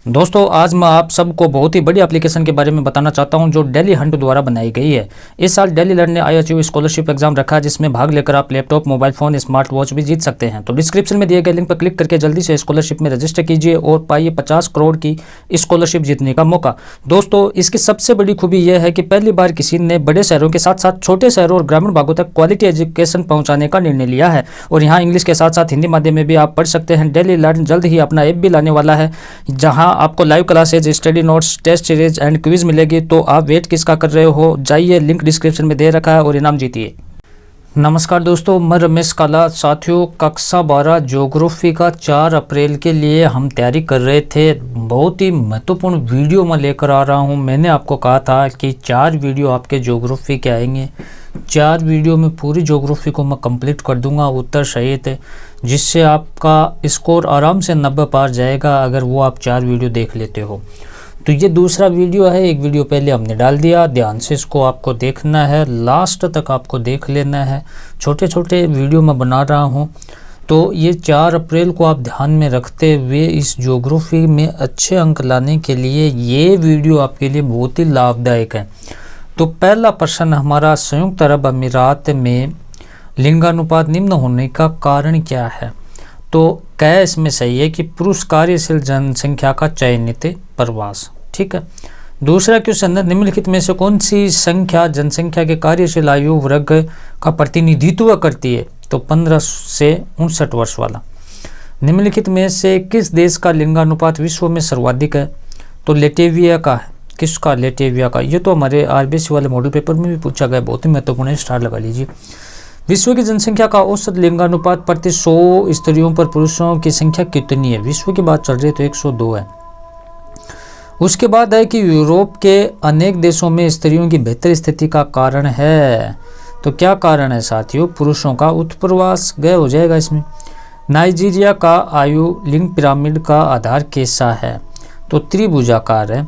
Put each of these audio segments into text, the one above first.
दोस्तों आज मैं आप सबको बहुत ही बड़ी एप्लीकेशन के बारे में बताना चाहता हूं जो डेली हंट द्वारा बनाई गई है। इस साल डेली लर्न ने IHU स्कॉलरशिप एग्जाम रखा है जिसमें भाग लेकर आप laptop, mobile phone, smart watch भी जीत सकते हैं। तो डिस्क्रिप्शन में दिए गए लिंक पर क्लिक करके जल्दी से स्कॉलरशिप में रजिस्टर कीजिए और पाइए 50 करोड़ की स्कॉलरशिप जीतने का मौका। दोस्तों इसकी सबसे बड़ी खूबी यह है कि पहली बार किसी ने बड़े शहरों के साथ साथ छोटे शहरों और ग्रामीण भागों तक क्वालिटी एजुकेशन पहुँचाने का निर्णय लिया है और यहाँ इंग्लिश के साथ साथ हिंदी माध्यम में भी आप पढ़ सकते हैं। डेली लर्न जल्द ही अपना ऐप भी लाने वाला है जहाँ आपको live class study notes, test series and quiz मिलेगी। तो आप वेट किसका कर रहे हो, जाइए लिंक डिस्क्रिप्शन में दे रखा है और इनाम जीतिए। नमस्कार दोस्तों, मैं रमेश काला। साथियों कक्षा 12 ज्योग्राफी का 4 अप्रैल के लिए हम तैयारी कर रहे थे। बहुत ही महत्वपूर्ण वीडियो मैं लेकर आ रहा हूं। मैंने आपको कहा था कि 4 वीडियो आपके ज्योग्राफी के आएंगे। 4 वीडियो में पूरी ज्योग्राफी को मैं कंप्लीट कर दूंगा उत्तर सहित, जिससे आपका स्कोर आराम से 90 पार जाएगा अगर वो आप 4 वीडियो देख लेते हो। तो ये दूसरा वीडियो है, एक वीडियो पहले हमने डाल दिया, ध्यान से इसको आपको देखना है, लास्ट तक आपको देख लेना है। छोटे छोटे वीडियो मैं बना रहा हूँ। तो ये 4 अप्रैल को आप ध्यान में रखते हुए इस ज्योग्राफी में अच्छे अंक लाने के लिए ये वीडियो आपके लिए बहुत ही लाभदायक है। तो पहला प्रश्न हमारा, संयुक्त अरब अमीरात में लिंगानुपात निम्न होने का कारण क्या है? तो क्या इसमें सही है कि पुरुष कार्यशील जनसंख्या का चयनित प्रवास। ठीक है। दूसरा क्वेश्चन है, निम्नलिखित में से कौन सी संख्या जनसंख्या के कार्यशील आयु वर्ग का प्रतिनिधित्व करती है? तो 15 से 59 वर्ष वाला। निम्नलिखित में से किस देश का लिंगानुपात विश्व में सर्वाधिक है? तो लेटेविया का है। किसका? लेटेविया का। ये तो हमारे RBC वाले मॉडल पेपर में भी पूछा गया, बहुत ही महत्वपूर्ण है, स्टार लगा लीजिए। विश्व की जनसंख्या का औसत लिंगानुपात प्रति 100 स्त्रियों पर पुरुषों की संख्या कितनी है? विश्व की बात चल रही है तो 102 है। उसके बाद है कि यूरोप के अनेक देशों में स्त्रियों की बेहतर स्थिति का कारण है। तो क्या कारण है साथियों? पुरुषों का उत्प्रवास गए हो जाएगा इसमें। नाइजीरिया का आयु लिंग पिरामिड का आधार कैसा है? तो त्रिभुजाकार है।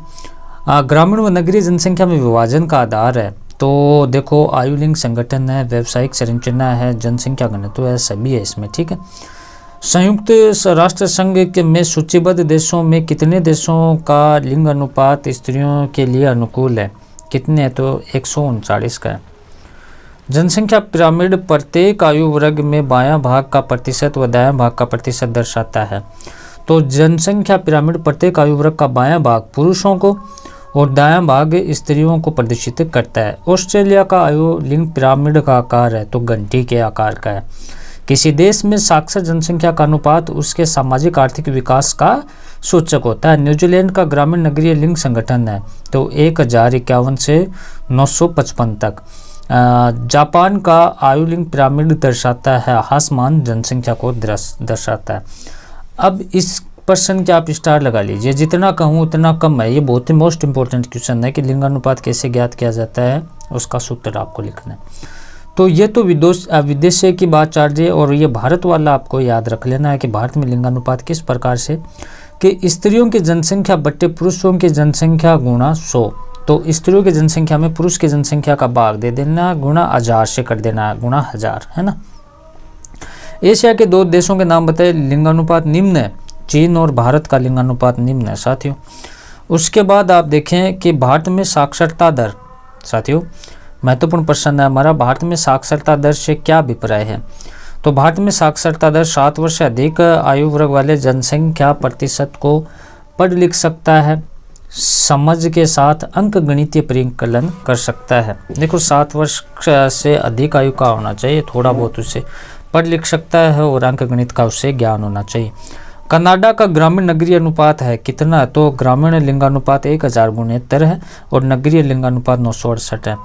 ग्रामीण व नगरीय जनसंख्या में विभाजन का आधार है। तो देखो आयु लिंग संगठन है, व्यावसायिक संरचना है, जनसंख्या घनत्व है, सभी है इसमें। ठीक है। संयुक्त राष्ट्र संघ के में सूचीबद्ध देशों में कितने देशों का लिंग अनुपात स्त्रियों के लिए अनुकूल है? कितने? तो 139 का है। जनसंख्या पिरामिड प्रत्येक आयु वर्ग में बायां भाग का प्रतिशत व दायां भाग का प्रतिशत दर्शाता है। तो जनसंख्या पिरामिड प्रत्येक आयु वर्ग का बायां भाग पुरुषों को और दायां भाग स्त्रियों को प्रदर्शित करता है। ऑस्ट्रेलिया का आयु लिंग पिरामिड का आकार है तो घंटी के आकार का है। किसी देश में साक्षर जनसंख्या का अनुपात उसके सामाजिक आर्थिक विकास का सूचक होता है। न्यूजीलैंड का ग्रामीण नगरीय लिंग संगठन है तो 1051 से 955 तक। जापान का आयु लिंग पिरामिड दर्शाता है, आसमान जनसंख्या को दर्शाता है। अब इस प्रश्न के आप स्टार लगा लीजिए, जितना कहूँ उतना कम है। ये बहुत ही मोस्ट इंपॉर्टेंट क्वेश्चन है कि लिंगानुपात कैसे ज्ञात किया जाता है, उसका सूत्र आपको लिखना है। तो ये तो विदेश की बात चल रही है और ये भारत वाला आपको याद रख लेना है कि भारत में लिंगानुपात किस प्रकार से कि स्त्रियों की जनसंख्या बट्टे पुरुषों की जनसंख्या गुणा 100। तो स्त्रियों की जनसंख्या में पुरुष की जनसंख्या का भाग दे देना, गुणा 1000 से कर देना, गुणा 1000, है ना। एशिया के 2 देशों के नाम बताए लिंगानुपात निम्न है। चीन और भारत का लिंगानुपात निम्न है साथियों। उसके बाद आप देखें कि भारत में साक्षरता दर, साथियों महत्वपूर्ण प्रश्न है हमारा, भारत में साक्षरता दर से क्या अभिप्राय है? तो भारत में साक्षरता दर 7 वर्ष से अधिक आयु वर्ग वाले जनसंख्या प्रतिशत को पढ़ लिख सकता है, समझ के साथ अंक गणितीय परिकलन कर सकता है। देखो 7 वर्ष से अधिक आयु का होना चाहिए, थोड़ा बहुत उससे पढ़ लिख सकता है और अंक गणित का उससे ज्ञान होना चाहिए। कनाडा का ग्रामीण नगरीय अनुपात है कितना? तो ग्रामीण लिंगानुपात 1069 है और नगरीय लिंगानुपात 968 है।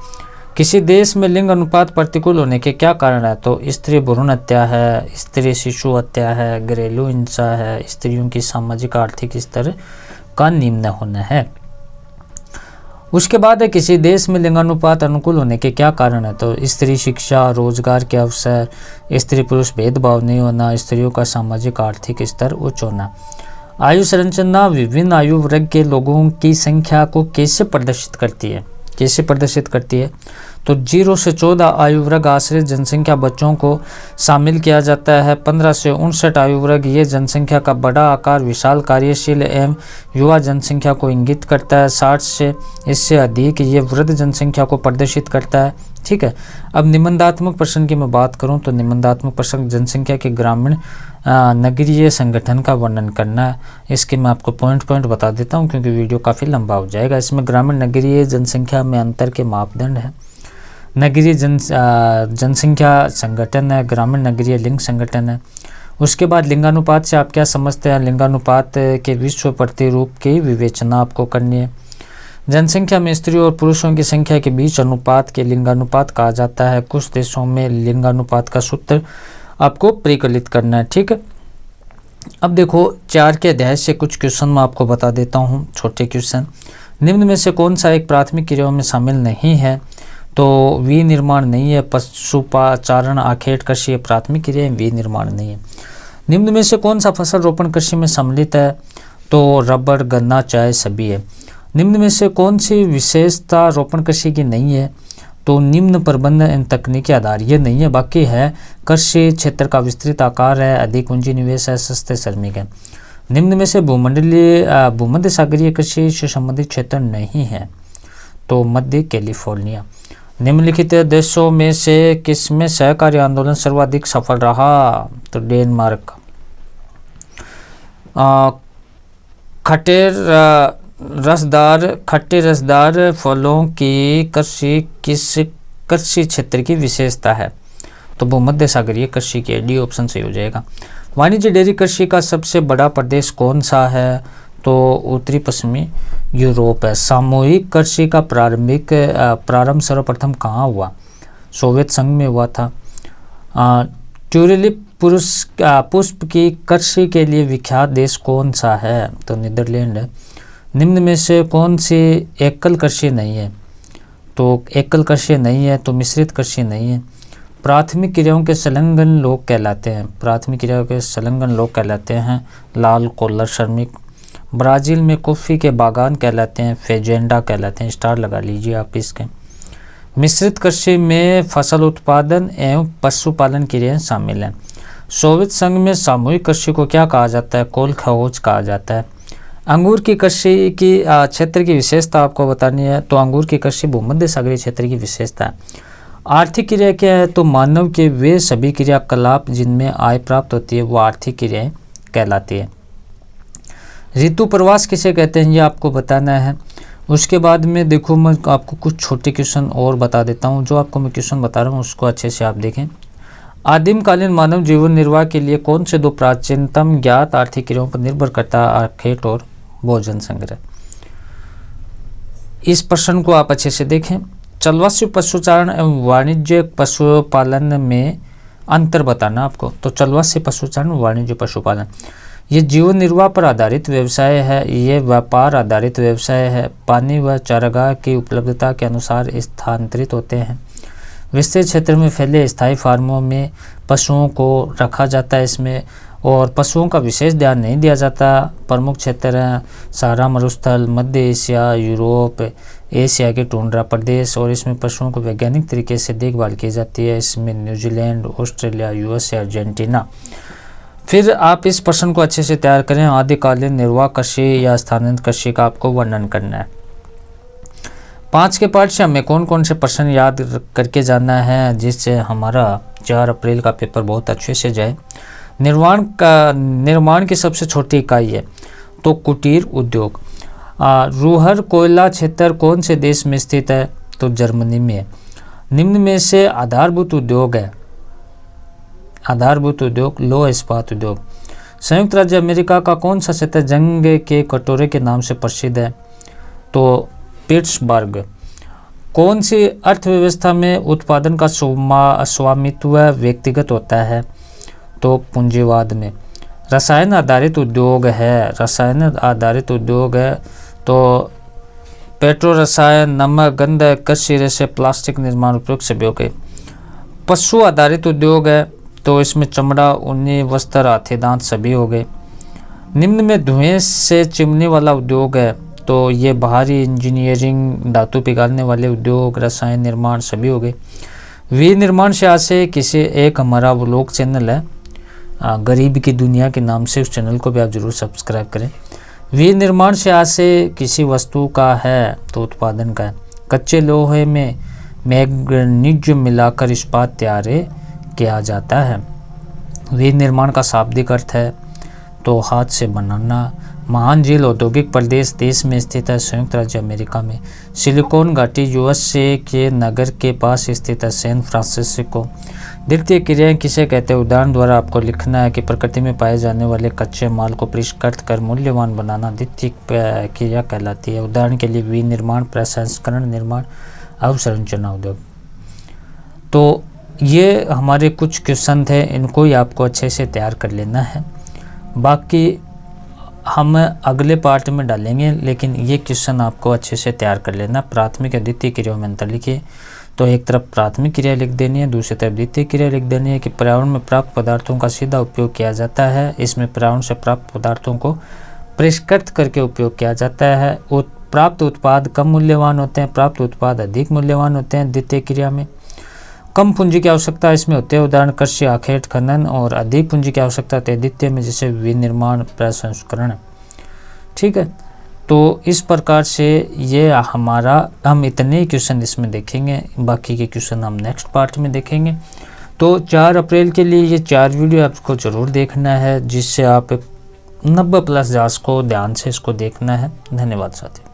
किसी देश में लिंग अनुपात प्रतिकूल होने के क्या कारण है? तो स्त्री भ्रूण हत्या है, स्त्री शिशु हत्या है, घरेलू हिंसा है, स्त्रियों की सामाजिक आर्थिक स्तर का निम्न होना है। उसके बाद है किसी देश में लिंगानुपात अनुकूल होने के क्या कारण है? तो स्त्री शिक्षा, रोजगार के अवसर, स्त्री पुरुष भेदभाव नहीं होना, स्त्रियों का सामाजिक आर्थिक स्तर उच्च होना। आयु संरचना विभिन्न आयु वर्ग के लोगों की संख्या को कैसे प्रदर्शित करती है? कैसे प्रदर्शित करती है? तो 0 से 14 आयु वर्ग आश्रित जनसंख्या बच्चों को शामिल किया जाता है। 15 से 59 आयु वर्ग ये जनसंख्या का बड़ा आकार विशाल कार्यशील एवं युवा जनसंख्या को इंगित करता है। 60 से इससे अधिक ये वृद्ध जनसंख्या को प्रदर्शित करता है। ठीक है, अब निबंधात्मक प्रश्न की मैं बात करूं तो निबंधात्मक प्रश्न जनसंख्या के ग्रामीण नगरीय संगठन का वर्णन करना है। इसके मैं आपको पॉइंट बता देता हूं क्योंकि वीडियो काफ़ी लंबा हो जाएगा। इसमें ग्रामीण नगरीय जनसंख्या में अंतर के मापदंड है। नगरीय जनसंख्या संगठन है, ग्रामीण नगरीय लिंग संगठन है। उसके बाद लिंगानुपात से आप क्या समझते हैं? लिंगानुपात के विश्व प्रतिरूप की विवेचना आपको करनी है। जनसंख्या में स्त्रियों और पुरुषों की संख्या के बीच अनुपात के लिंगानुपात कहा जाता है। कुछ देशों में लिंगानुपात का सूत्र आपको परिकलित करना है। ठीक है, अब देखो 4 के अध्याय से कुछ क्वेश्चन मैं आपको बता देता हूँ, छोटे क्वेश्चन। निम्न में से कौन सा एक प्राथमिक क्रियाओं में शामिल नहीं है? तो विनिर्माण नहीं है। पशुपाचारण आखेट कृषि प्राथमिक क्रिया है, विनिर्माण नहीं है। निम्न में से कौन सा फसल रोपण कृषि में सम्मिलित है? तो रबर, गन्ना, चाय सभी है। निम्न में से कौन सी विशेषता रोपण कृषि की नहीं है? तो निम्न प्रबंध एवं तकनीकी आधार ये नहीं है, बाकी है कृषि क्षेत्र का विस्तृत आकार है, अधिक पूंजी निवेश है, सस्ते श्रमिक है। निम्न में से भूमध्य सागरीय कृषि से संबंधित क्षेत्र नहीं है, तो मध्य कैलिफोर्निया। निम्नलिखित देशों में से किसमें सहकारी आंदोलन सर्वाधिक सफल रहा? तो डेनमार्क। खट्टे रसदार फलों की कृषि किस कृषि क्षेत्र की विशेषता है? तो भूमध्य सागरीय कृषि की, डी ऑप्शन सही हो जाएगा। वाणिज्य डेयरी कृषि का सबसे बड़ा प्रदेश कौन सा है? तो उत्तरी पश्चिमी यूरोप है। सामूहिक कृषि का प्रारंभ सर्वप्रथम कहाँ हुआ? सोवियत संघ में हुआ था। ट्यूलिप पुष्प की कृषि के लिए विख्यात देश कौन सा है? तो नीदरलैंड है। निम्न में से कौन सी एकल कृषि नहीं है? तो एकल कृषि नहीं है, तो मिश्रित कृषि नहीं है। प्राथमिक क्रियाओं के संलग्न लोग कहलाते हैं। प्राथमिक क्रियाओं के संलग्न लोग कहलाते हैं लाल कॉलर श्रमिक। ब्राज़ील में कॉफ़ी के बागान कहलाते हैं फेजेंडा कहलाते हैं, स्टार लगा लीजिए आप इसके। मिश्रित कृषि में फसल उत्पादन एवं पशुपालन क्रियाएं शामिल हैं। सोवियत संघ में सामूहिक कृषि को क्या कहा जाता है? कोलखोज कहा जाता है। अंगूर की कृषि की क्षेत्र की विशेषता आपको बतानी है, तो अंगूर की कृषि भूमध्य सागरीय क्षेत्र की विशेषता है। आर्थिक क्रिया क्या है? तो मानव के वे सभी क्रियाकलाप जिनमें आय प्राप्त होती है वो आर्थिक क्रियाएं कहलाती है। ऋतु प्रवास किसे कहते हैं ये आपको बताना है। उसके बाद में देखो मैं आपको कुछ छोटे क्वेश्चन और बता देता हूँ। जो आपको मैं क्वेश्चन बता रहा हूँ उसको अच्छे से आप देखें। आदिमकालीन मानव जीवन निर्वाह के लिए कौन से 2 प्राचीनतम ज्ञात आर्थिक क्रियाओं पर निर्भर करता है? आखेट और भोजन संग्रह। इस प्रश्न को आप अच्छे से देखें। चलवास्य पशुचारण एवं वाणिज्य पशुपालन में अंतर बताना आपको। तो चलवास्य पशुचारण, वाणिज्य पशुपालन ये जीवन निर्वाह पर आधारित व्यवसाय है, ये व्यापार आधारित व्यवसाय है। पानी व चारागाह की उपलब्धता के अनुसार स्थानांतरित होते हैं। विस्तृत क्षेत्र में फैले स्थायी फार्मों में पशुओं को रखा जाता है इसमें, और पशुओं का विशेष ध्यान नहीं दिया जाता। प्रमुख क्षेत्र हैं सहारा मरुस्थल, मध्य एशिया, यूरोप, एशिया के टुंड्रा प्रदेश, और इसमें पशुओं को वैज्ञानिक तरीके से देखभाल की जाती है। इसमें न्यूजीलैंड, ऑस्ट्रेलिया, यूएसए, अर्जेंटीना। फिर आप इस प्रश्न को अच्छे से तैयार करें। आदिकालीन निर्वाह कृषि या स्थानांतरित कृषि का आपको वर्णन करना है। 5 के पार्ट से हमें कौन कौन से प्रश्न याद करके जाना है जिससे हमारा 4 अप्रैल का पेपर बहुत अच्छे से जाए। निर्माण की सबसे छोटी इकाई है तो कुटीर उद्योग। रूहर कोयला क्षेत्र कौन से देश में स्थित है? तो जर्मनी में है। निम्न में से आधारभूत उद्योग है। आधारभूत उद्योग लौह इस्पात उद्योग। संयुक्त राज्य अमेरिका का कौन सा क्षेत्र जंग के कटोरे के नाम से प्रसिद्ध है? तो पिट्सबर्ग। कौन सी अर्थव्यवस्था में उत्पादन का स्वामित्व व्यक्तिगत होता है? तो पूंजीवाद में। रसायन आधारित उद्योग है। रसायन आधारित उद्योग है तो पेट्रो रसायन, नमक, गंधक, कृषि रेशे, प्लास्टिक निर्माण उपयोग सभी हो गए। पशु आधारित उद्योग है तो इसमें चमड़ा, ऊनी वस्त्र, हाथी दांत सभी हो गए। निम्न में धुएं से चिमनी वाला उद्योग है तो ये बाहरी इंजीनियरिंग, धातु पिघालने वाले उद्योग, रसायन निर्माण सभी हो गए। विनिर्माण से आशय किसी एक हमारा व्लॉग चैनल है गरीब की दुनिया के नाम से, उस चैनल को भी आप जरूर सब्सक्राइब करें। विनिर्माण से आशय किसी वस्तु का है तो उत्पादन का है। कच्चे लोहे में मैग्नीज मिलाकर इस्पात तैयार किया जाता है। विनिर्माण का शाब्दिक अर्थ है तो हाथ से बनाना। महान झील औद्योगिक प्रदेश देश में स्थित है, संयुक्त राज्य अमेरिका में। सिलिकॉन घाटी यूएसए के नगर के पास स्थित है, सैन फ्रांसिस्को। द्वितीय क्रियाएं किसे कहते हैं? उदाहरण द्वारा आपको लिखना है कि प्रकृति में पाए जाने वाले कच्चे माल को परिष्कृत कर मूल्यवान बनाना द्वितीय क्रिया कहलाती है। उदाहरण के लिए विनिर्माण, प्रसंस्करण, निर्माण, अवसंरचना उद्योग। तो ये हमारे कुछ क्वेश्चन थे, इनको ही आपको अच्छे से तैयार कर लेना है। बाकी हम अगले पार्ट में डालेंगे, लेकिन ये क्वेश्चन आपको अच्छे से तैयार कर लेना। प्राथमिक या द्वितीय क्रियाओं में अंतर लिखिए। तो एक तरफ प्राथमिक क्रिया लिख देनी है, दूसरी तरफ द्वितीय क्रिया लिख देनी है कि पर्यावरण में प्राप्त पदार्थों का सीधा उपयोग किया जाता है। इसमें पर्यावरण से प्राप्त पदार्थों को परिष्कृत करके उपयोग किया जाता है। प्राप्त उत्पाद कम मूल्यवान होते हैं, प्राप्त उत्पाद अधिक मूल्यवान होते हैं। द्वितीय क्रिया में कम पूंजी की आवश्यकता इसमें होती है, उदाहरण कृषि, आखेट खनन, और अधिक पूंजी की आवश्यकता होती है द्वितीय में, जैसे विनिर्माण, प्रसंस्करण। ठीक है, तो इस प्रकार से ये हमारा, हम इतने क्वेश्चन इसमें देखेंगे, बाकी के क्वेश्चन हम नेक्स्ट पार्ट में देखेंगे। तो 4 अप्रैल के लिए ये 4 वीडियो आपको ज़रूर देखना है, जिससे आप 90+ जांच को ध्यान से इसको देखना है। धन्यवाद साथियों।